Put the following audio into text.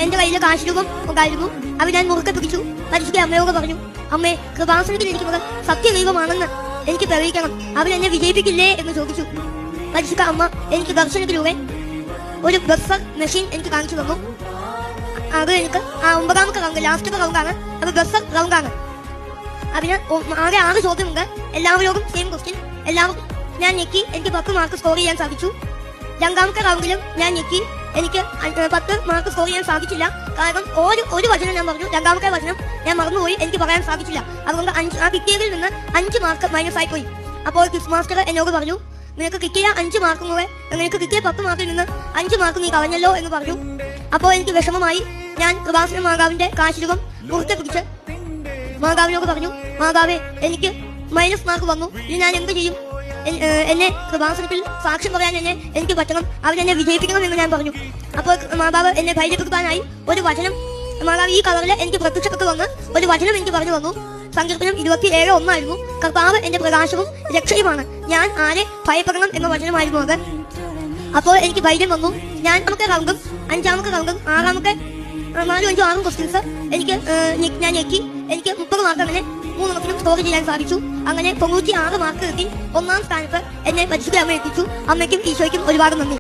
എന്റെ കയ്യിലെ കാശുരൂപം ഉണ്ടായിരുന്നു. അത് ഞാൻ മുറുക്കെ പിടിച്ചു. പരിശുദ്ധ അമ്മയോട് പറഞ്ഞു, അമ്മേ, കൃപാസനത്തിൽ ഇരിക്കുന്നത് സത്യദൈവമാണെന്ന് എനിക്ക് തെളിയിക്കണം. അവരെന്നെ വിജയിപ്പിക്കില്ലേ എന്ന് ചോദിച്ചു. പരിശുദ്ധ അമ്മ എനിക്ക് ദർശനത്തിലൂടെ ഒരു ബസ്സർ മെഷീൻ എനിക്ക് കാണിച്ചു തന്നു. അത് എനിക്ക് ആ 9ാമത്തെ റൗണ്ട്, ലാസ്റ്റത്തെ റൗണ്ടാണ്. അത് ബസ്സർ റൗണ്ടാണ്. അതിന് ആകെ 6 ചോദ്യമുണ്ട്. എല്ലാവരോടും സെയിം ക്വസ്റ്റ്യൻ. എല്ലാവർക്കും ഞാൻ ഞെക്കി. എനിക്ക് 10 മാർക്ക് സ്കോർ ചെയ്യാൻ സാധിച്ചു. 2ാമത്തെ റൗണ്ടിലും ഞാൻ ഞെക്കി. എനിക്ക് 10 മാർക്ക് സ്കോർ ചെയ്യാൻ സാധിച്ചില്ല. കാരണം ഒരു വചനം ഞാൻ പറഞ്ഞു. 2ാമത്തെ വചനം ഞാൻ മറന്നുപോയി. എനിക്ക് പറയാൻ സാധിച്ചില്ല. അതുകൊണ്ട് ആ കിട്ടിയതിൽ നിന്ന് 5 മാർക്ക് മൈനസ് ആയിപ്പോയി. അപ്പോൾ ക്വിസ് മാസ്റ്റർ എന്നോട് പറഞ്ഞു, നിനക്ക് കിട്ടിയ 5 മാർക്കും കൂടെ, നിനക്ക് കിട്ടിയ 10 മാർക്കിൽ നിന്ന് 5 മാർക്ക് നീ കളഞ്ഞല്ലോ എന്ന് പറഞ്ഞു. അപ്പോൾ എനിക്ക് വിഷമമായി. ഞാൻ കൃപാസന മാതാവിന്റെ കാശുരൂപം മുറുക്കെ പിടിച്ച് മാതാവിനോട് പറഞ്ഞു, മാതാവേ, എനിക്ക് മൈനസ് മാർക്ക് വന്നു. ഇനി ഞാൻ എന്ത് ചെയ്യും? എന്നെ കൃപാസനത്തിൽ സാക്ഷ്യം പറയാൻ എനിക്ക് പറ്റണം. അവരെന്നെ വിജയിപ്പിക്കണം എന്ന് ഞാൻ പറഞ്ഞു. അപ്പോൾ മാതാവ് എന്നെ ധൈര്യപ്പെടുത്താനായി ഒരു വചനം, മാതാവ് ഈ കളറിൽ എനിക്ക് പ്രത്യക്ഷപ്പെട്ട് വന്ന് ഒരു വചനം എനിക്ക് പറഞ്ഞു തന്നു. സങ്കീർത്തനം 27:1 കർത്താവ് എന്റെ പ്രകാശവും രക്ഷയുമാണ്, ഞാൻ ആരെ ഭയപ്പെടണം എന്ന വചനമായിരുന്നു അത്. അപ്പോൾ എനിക്ക് ധൈര്യം വന്നു. ഞാൻ 4ാമത്തെ റൗണ്ടും 5ാമത്തെ റൗണ്ടും 6ാമത്തെ 4, 5, 6 ക്വസ്റ്റ്യൻസ് ഞാൻ ഞെക്കി. എനിക്ക് 30 മാർക്ക് അങ്ങനെ 3 മാർക്കിനും സ്കോർ ചെയ്യാൻ സാധിച്ചു. അങ്ങനെ 96 മാർക്ക് കിട്ടി. 1ാം സ്ഥാനത്ത് എന്നെ പരിശുദ്ധ അമ്മ എത്തിച്ചു. അമ്മയ്ക്കും ഈശോയ്ക്കും ഒരുപാട് നന്ദി.